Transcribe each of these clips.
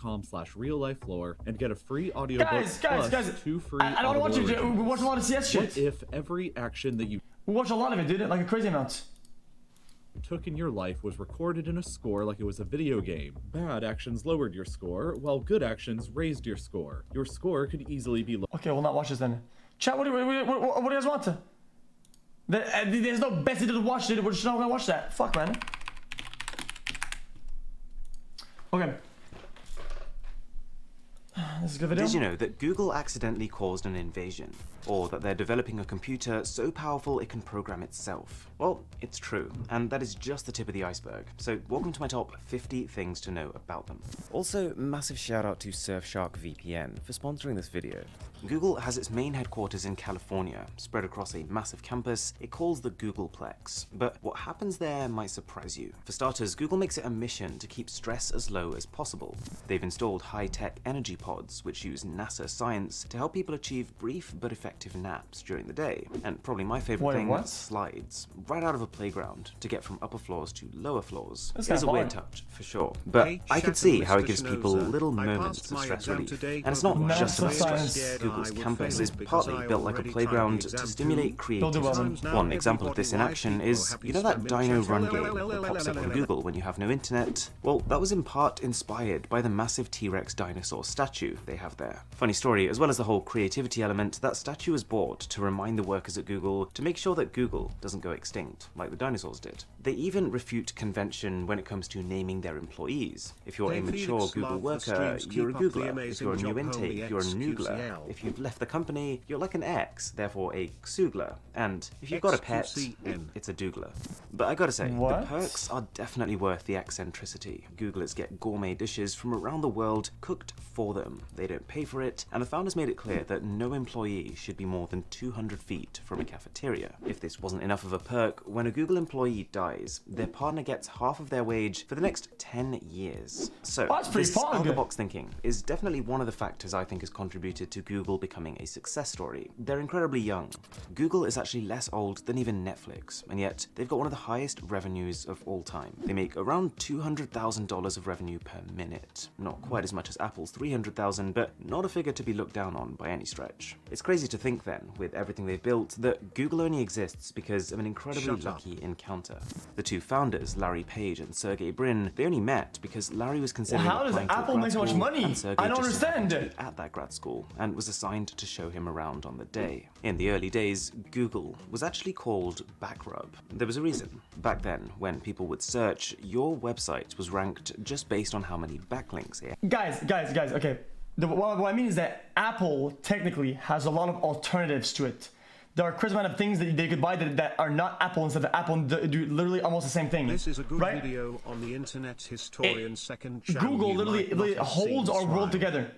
google.com/real-life-lore and get a free audiobook Guys, plus 2 free I don't watch it. We watch a lot of CS shit. What if every action that you We watch a lot of it, dude. Like a crazy amount. took in your life was recorded in a score like it was a video game? Bad actions lowered your score, while good actions raised your score. Your score could easily be Okay, we'll not watch this then. Chat, what do you guys want? There's no best to watch, dude. We're just not gonna watch that. Fuck, man. Okay. This is a good video. Did you know that Google accidentally caused an invasion? Or that they're developing a computer so powerful it can program itself? Well, it's true, and that is just the tip of the iceberg. So welcome to my top 50 things to know about them. Also, massive shout out to Surfshark VPN for sponsoring this video. Google has its main headquarters in California, spread across a massive campus it calls the Googleplex. But what happens there might surprise you. For starters, Google makes it a mission to keep stress as low as possible. They've installed high-tech energy pods, which use NASA science to help people achieve brief but effective naps during the day. And probably my favorite thing, slides, right out of a playground to get from upper floors to lower floors. It's a weird touch, for sure, but I could see how it gives people little moments of stress relief. And it's not just about stress. Google's campus is partly built like a playground to stimulate creativity. One example of this in action is, you know that Dino Run game that pops up on Google when you have no internet? Well, that was in part inspired by the massive T-Rex dinosaur statue they have there. Funny story, as well as the whole creativity element, that statue was bought to remind the workers at Google to make sure that Google doesn't go extinct, like the dinosaurs did. They even refute convention when it comes to naming their employees. If you're a mature Google worker, you're a Googler. If you're a new intake, you're a Noogler. If you've left the company, you're like an X, therefore a Xoogler. And if you've got a pet, it's a Doogler. But I gotta say, the perks are definitely worth the eccentricity. Googlers get gourmet dishes from around the world cooked for them. They don't pay for it, and the founders made it clear that no employee should be more than 200 feet from a cafeteria. If this wasn't enough of a perk, when a Google employee dies, their partner gets half of their wage for the next 10 years. So, this out-of-the-box thinking is definitely one of the factors I think has contributed to Google becoming a success story. They're incredibly young. Google is actually less old than even Netflix, and yet they've got one of the highest revenues of all time. They make around $200,000 of revenue per minute. Not quite as much as Apple's $300,000, but not a figure to be looked down on by any stretch. It's crazy to think then, with everything they've built, that Google only exists because of an incredibly lucky encounter. The two founders, Larry Page and Sergey Brin, they only met because Larry was considering how does Apple make so much money? I don't understand. At that grad school and was assigned to show him around on the day. In the early days, Google was actually called Backrub. There was a reason. Back then, when people would search, your website was ranked just based on how many backlinks it had. Guys, okay. What I mean is that Apple technically has a lot of alternatives to it. There are a crazy amount of things that they could buy that are not Apple instead of Apple and do literally almost the same thing. This is a good video on the Internet Historian's second channel. Google literally holds our world together.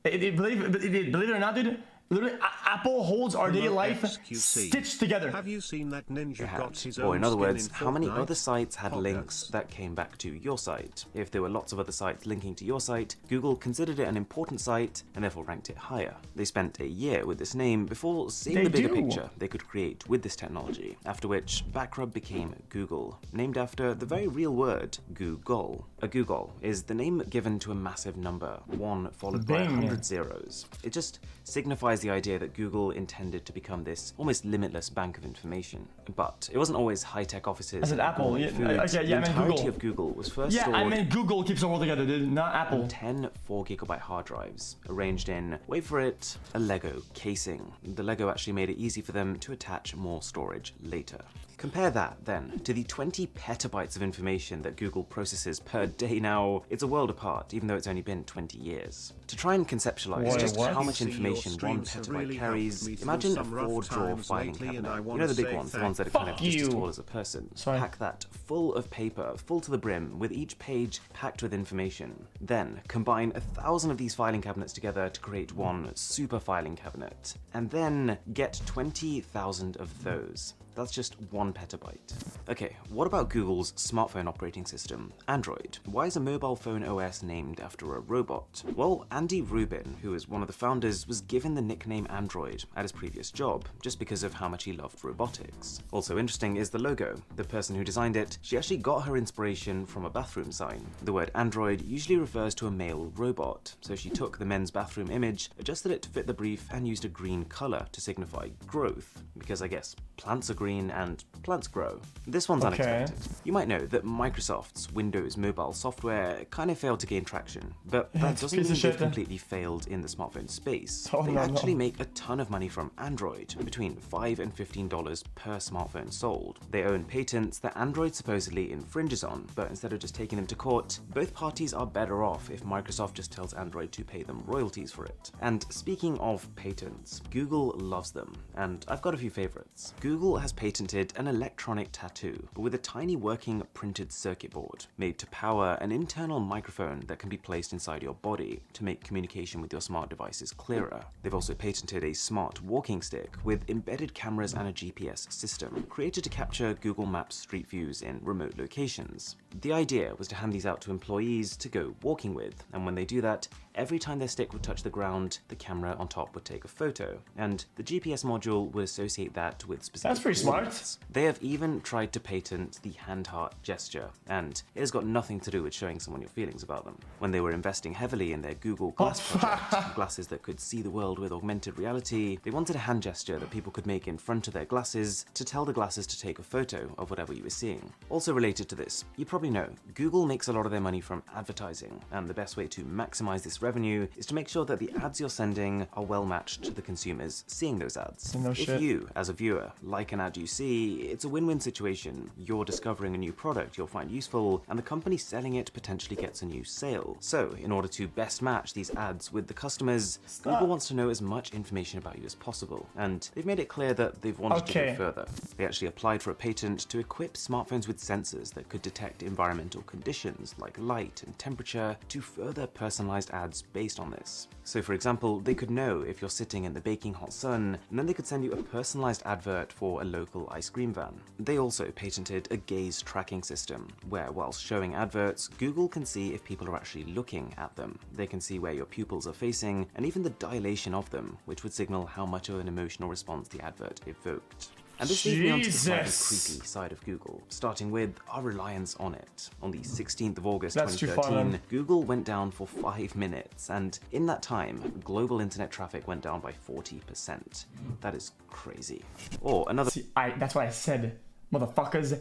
Believe it or not, dude. Literally, Apple holds our daily life stitched together. Have you seen that ninja got his own or in other words, in how many other sites had links that came back to your site? If there were lots of other sites linking to your site, Google considered it an important site and therefore ranked it higher. They spent a year with this name before seeing the bigger picture they could create with this technology, after which Backrub became Google, named after the very real word, Google. A Google is the name given to a massive number, 1 followed by 100 zeros. It just signifies the idea that Google intended to become this almost limitless bank of information. But it wasn't always high-tech offices. I said Apple. The entirety of Google was first stored. I mean Google keeps the world together, dude, not Apple. 10 4GB hard drives, arranged in, wait for it, a Lego casing. The Lego actually made it easy for them to attach more storage later. Compare that, then, to the 20 petabytes of information that Google processes per day now. It's a world apart, even though it's only been 20 years. To try and conceptualize just how much information 1 petabyte carries, imagine a 4-drawer filing cabinet. You know the big ones, the ones that are kind of just as tall as a person. Pack that full of paper, full to the brim, with each page packed with information. Then combine 1,000 of these filing cabinets together to create one super filing cabinet. And then get 20,000 of those. That's just 1 petabyte. Okay, what about Google's smartphone operating system, Android? Why is a mobile phone OS named after a robot? Well, Andy Rubin, who is one of the founders, was given the nickname Android at his previous job, just because of how much he loved robotics. Also interesting is the logo. The person who designed it, she actually got her inspiration from a bathroom sign. The word Android usually refers to a male robot, so she took the men's bathroom image, adjusted it to fit the brief, and used a green color to signify growth, because I guess plants are green and plants grow. This one's unexpected. You might know that Microsoft's Windows mobile software kind of failed to gain traction, but that doesn't mean they've completely failed in the smartphone space. They actually make a ton of money from Android, between $5 and $15 per smartphone sold. They own patents that Android supposedly infringes on, but instead of just taking them to court, both parties are better off if Microsoft just tells Android to pay them royalties for it. And speaking of patents, Google loves them, and I've got a few favorites. Google has patented an electronic tattoo, but with a tiny working printed circuit board, made to power an internal microphone that can be placed inside your body to make communication with your smart devices clearer. They've also patented a smart walking stick with embedded cameras and a GPS system, created to capture Google Maps street views in remote locations. The idea was to hand these out to employees to go walking with, and when they do that, every time their stick would touch the ground, the camera on top would take a photo, and the GPS module would associate that with specific That's pretty coordinates. smart. They have even tried to patent the hand heart gesture, and it has got nothing to do with showing someone your feelings about them. When they were investing heavily in their Google Glass project, glasses that could see the world with augmented reality, they wanted a hand gesture that people could make in front of their glasses to tell the glasses to take a photo of whatever you were seeing. Also related to this, you probably know, Google makes a lot of their money from advertising, and the best way to maximize this revenue is to make sure that the ads you're sending are well matched to the consumers seeing those ads. No shit. If you, as a viewer, like an ad you see, it's a win-win situation. You're discovering a new product you'll find useful, and the company selling it potentially gets a new sale. So, in order to best match these ads with the customers, Google wants to know as much information about you as possible, and they've made it clear that they've wanted to go further. They actually applied for a patent to equip smartphones with sensors that could detect environmental conditions like light and temperature to further personalized ads based on this. So for example, they could know if you're sitting in the baking hot sun, and then they could send you a personalized advert for a local ice cream van. They also patented a gaze tracking system, where whilst showing adverts, Google can see if people are actually looking at them. They can see where your pupils are facing, and even the dilation of them, which would signal how much of an emotional response the advert evoked. And this leads me on to the slightly creepy side of Google, starting with our reliance on it. On the 16th of August 2013, Google went down for 5 minutes, and in that time, global internet traffic went down by 40%. That is crazy. Or another... See, that's why I said, motherfuckers.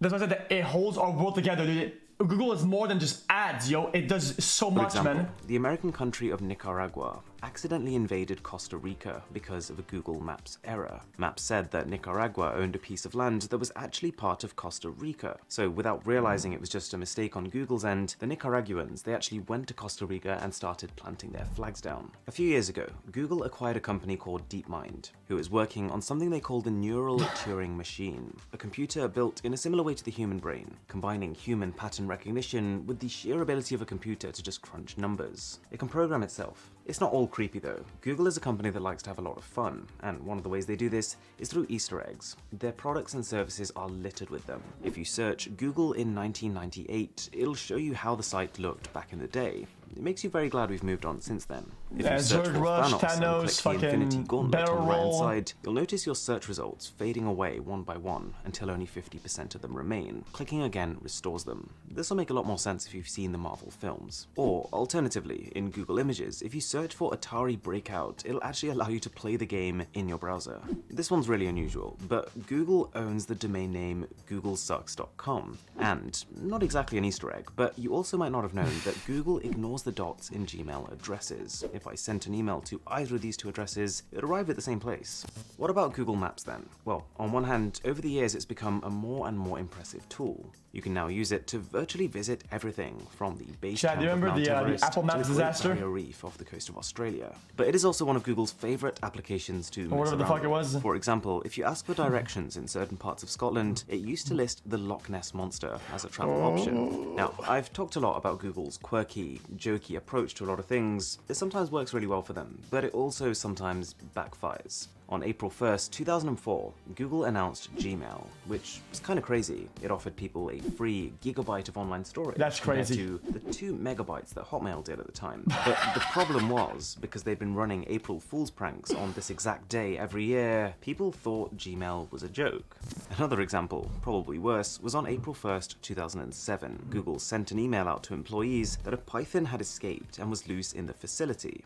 That's why I said that it holds our world together, dude. Google is more than just ads, yo. It does so much, For example, man. The American country of Nicaragua accidentally invaded Costa Rica because of a Google Maps error. Maps said that Nicaragua owned a piece of land that was actually part of Costa Rica. So without realizing it was just a mistake on Google's end, the Nicaraguans, they actually went to Costa Rica and started planting their flags down. A few years ago, Google acquired a company called DeepMind, who is working on something they call the Neural Turing Machine, a computer built in a similar way to the human brain, combining human pattern recognition with the sheer ability of a computer to just crunch numbers. It can program itself. It's not all creepy though. Google is a company that likes to have a lot of fun, and one of the ways they do this is through Easter eggs. Their products and services are littered with them. If you search Google in 1998, it'll show you how the site looked back in the day. It makes you very glad we've moved on since then. If you search for Thanos and click the Infinity Gauntlet on the right-hand side, you'll notice your search results fading away one by one until only 50% of them remain. Clicking again restores them. This will make a lot more sense if you've seen the Marvel films. Or, alternatively, in Google Images, if you search for Atari Breakout, it'll actually allow you to play the game in your browser. This one's really unusual, but Google owns the domain name googlesucks.com. And, not exactly an Easter egg, but you also might not have known that Google ignores the dots in Gmail addresses. If I sent an email to either of these two addresses, it would arrive at the same place. What about Google Maps then? Well, on one hand, over the years it's become a more and more impressive tool. You can now use it to virtually visit everything from the base camp of Mount Everest Apple Maps to the Great disaster? Barrier Reef off the coast of Australia. But it is also one of Google's favorite applications to mess whatever the around fuck it was. with. For example, if you ask for directions in certain parts of Scotland, it used to list the Loch Ness Monster as a travel option. Now, I've talked a lot about Google's quirky, jokey approach to a lot of things. It sometimes works really well for them, but it also sometimes backfires. On April 1st, 2004, Google announced Gmail, which was kind of crazy. It offered people a free gigabyte of online storage. That's crazy. Compared to the 2 megabytes that Hotmail did at the time. But the problem was, because they'd been running April Fool's pranks on this exact day every year, people thought Gmail was a joke. Another example, probably worse, was on April 1st, 2007. Google sent an email out to employees that a python had escaped and was loose in the facility.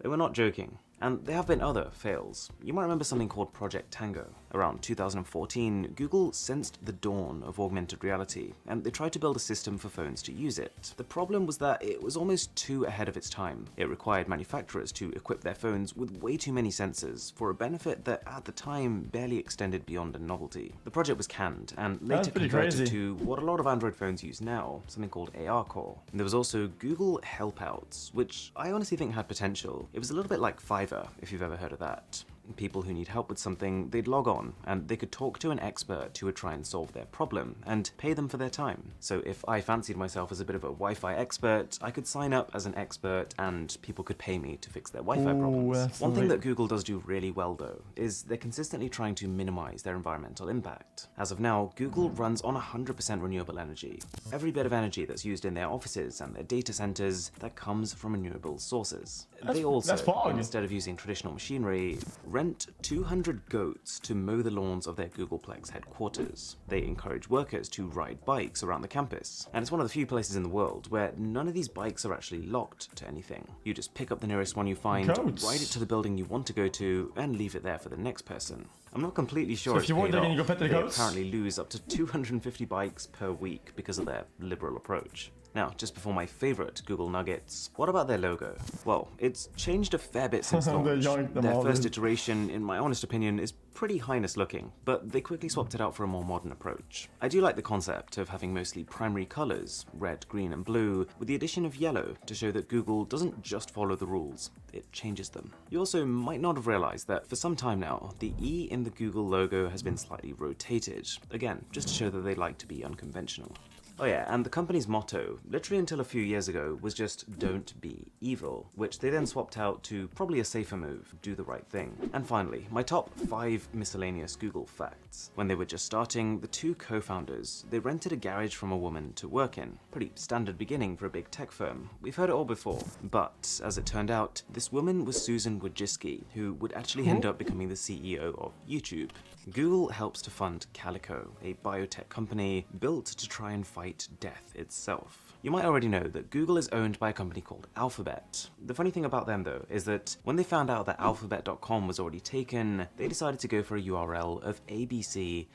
They were not joking. And there have been other fails. You might remember something called Project Tango. Around 2014, Google sensed the dawn of augmented reality, and they tried to build a system for phones to use it. The problem was that it was almost too ahead of its time. It required manufacturers to equip their phones with way too many sensors for a benefit that at the time barely extended beyond a novelty. The project was canned, and later converted to what a lot of Android phones use now, something called ARCore. There was also Google Helpouts, which I honestly think had potential. It was a little bit like Fiverr, if you've ever heard of that. People who need help with something, they'd log on and they could talk to an expert who would try and solve their problem and pay them for their time. So if I fancied myself as a bit of a Wi-Fi expert, I could sign up as an expert and people could pay me to fix their Wi-Fi problems. One thing that Google does do really well though, is they're consistently trying to minimize their environmental impact. As of now, Google runs on 100% renewable energy. Every bit of energy that's used in their offices and their data centers, that comes from renewable sources. They also, instead of using traditional machinery, rent 200 goats to mow the lawns of their Googleplex headquarters. They encourage workers to ride bikes around the campus, and it's one of the few places in the world where none of these bikes are actually locked to anything. You just pick up the nearest one you find, ride it to the building you want to go to, and leave it there for the next person. I'm not completely sure if you want, you go pet the goats. They apparently lose up to 250 bikes per week because of their liberal approach. Now, just before my favorite Google nuggets, what about their logo? Well, it's changed a fair bit since launch. Their first iteration, in my honest opinion, is pretty highness looking, but they quickly swapped it out for a more modern approach. I do like the concept of having mostly primary colors, red, green, and blue, with the addition of yellow to show that Google doesn't just follow the rules, it changes them. You also might not have realized that for some time now, the E in the Google logo has been slightly rotated, again, just to show that they like to be unconventional. Oh yeah, and the company's motto, literally until a few years ago, was just don't be evil, which they then swapped out to probably a safer move, do the right thing. And finally, my top 5 miscellaneous Google facts. When they were just starting, the 2 co-founders, they rented a garage from a woman to work in. Pretty standard beginning for a big tech firm. We've heard it all before. But, as it turned out, this woman was Susan Wojcicki, who would actually end up becoming the CEO of YouTube. Google helps to fund Calico, a biotech company built to try and fight death itself. You might already know that Google is owned by a company called Alphabet. The funny thing about them though is that when they found out that alphabet.com was already taken, they decided to go for a URL of abc.xyz.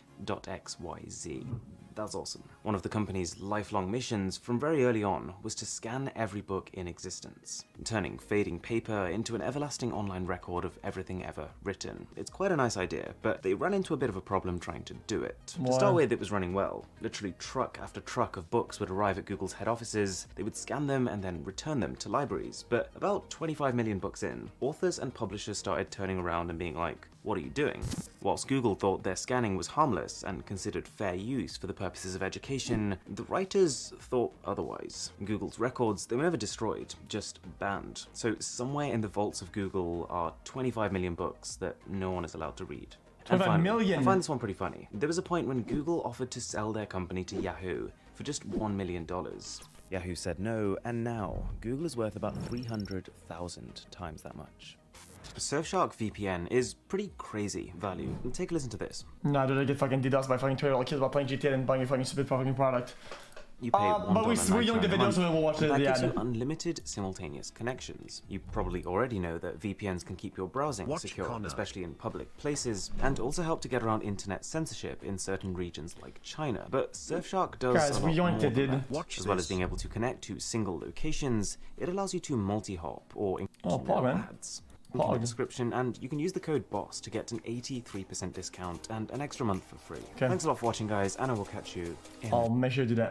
That's awesome. One of the company's lifelong missions from very early on was to scan every book in existence, turning fading paper into an everlasting online record of everything ever written. It's quite a nice idea, but they ran into a bit of a problem trying to do it. To start with, it was running well. Literally truck after truck of books would arrive at Google's head offices, they would scan them and then return them to libraries. But about 25 million books in, authors and publishers started turning around and being like, what are you doing? Whilst Google thought their scanning was harmless and considered fair use for the purposes of education, the writers thought otherwise. Google's records, they were never destroyed, just banned. So somewhere in the vaults of Google are 25 million books that no one is allowed to read. And finally, I find this one pretty funny. There was a point when Google offered to sell their company to Yahoo for just $1 million. Yahoo said no, and now Google is worth about 300,000 times that much. Surfshark VPN is pretty crazy value. Take a listen to this. Nah, dude, I get fucking DDoS by fucking tutorial kids about playing GTA and buying a fucking stupid fucking product. You pay but we're young the video, so we'll watch the ad. That gives ad. you unlimited simultaneous connections. You probably already know that VPNs can keep your browsing secure, especially in public places, and also help to get around internet censorship in certain regions like China. But Surfshark does a lot more than that. As well as being able to connect to single locations, it allows you to multi-hop or include ads. Link in the description, and you can use the code BOSS to get an 83% discount and an extra month for free. Thanks a lot for watching, guys, and I will catch you in... I'll make sure to do that.